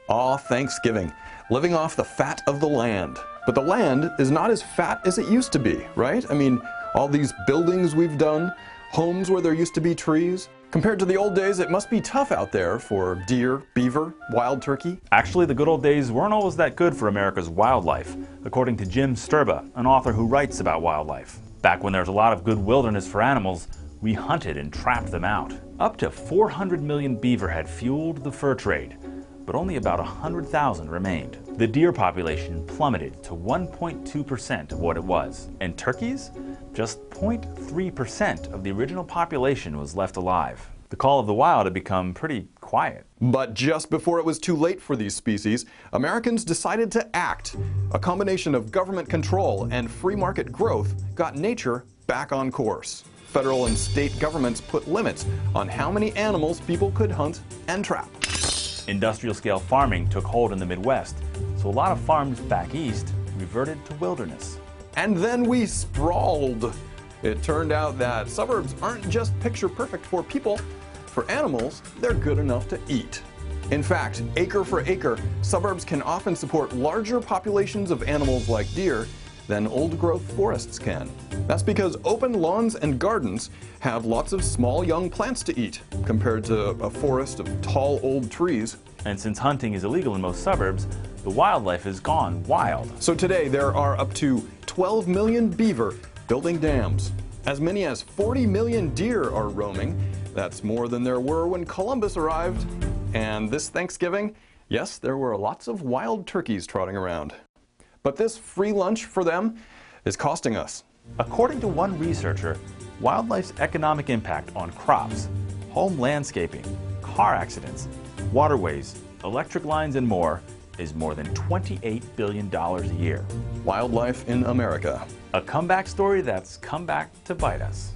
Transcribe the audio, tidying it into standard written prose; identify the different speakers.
Speaker 1: Aw, Thanksgiving. Living off the fat of the land. But the land is not as fat as it used to be, right? I mean, all these buildings we've done, homes where there used to be trees. Compared to the old days, it must be tough out there for deer, beaver, wild turkey.
Speaker 2: Actually, the good old days weren't always that good for America's wildlife, according to Jim Sturba, an author who writes about wildlife. Back when there was a lot of good wilderness for animals, we hunted and trapped them out. Up to 400 million beaver had fueled the fur trade, but only about 100,000 remained. The deer population plummeted to 1.2% of what it was, and turkeys? Just 0.3% of the original population was left alive. The call of the wild had become pretty quiet.
Speaker 1: But just before it was too late for these species, Americans decided to act. A combination of government control and free market growth got nature back on course. Federal and state governments put limits on how many animals people could hunt and trap.
Speaker 2: Industrial-scale farming took hold in the Midwest, so a lot of farms back east reverted to wilderness.
Speaker 1: And then we sprawled. It turned out that suburbs aren't just picture perfect for people. For animals, they're good enough to eat. In fact, acre for acre, suburbs can often support larger populations of animals like deer than old-growth forests can. That's because open lawns and gardens have lots of small young plants to eat, compared to a forest of tall old trees.
Speaker 2: And since hunting is illegal in most suburbs, the wildlife has gone wild.
Speaker 1: So today there are up to 12 million beaver building dams. As many as 40 million deer are roaming. That's more than there were when Columbus arrived. And this Thanksgiving, yes, there were lots of wild turkeys trotting around. But this free lunch for them is costing us.
Speaker 2: According to one researcher, wildlife's economic impact on crops, home landscaping, car accidents, waterways, electric lines, and more is more than $28 billion a year.
Speaker 1: Wildlife in America.
Speaker 2: A comeback story that's come back to bite us.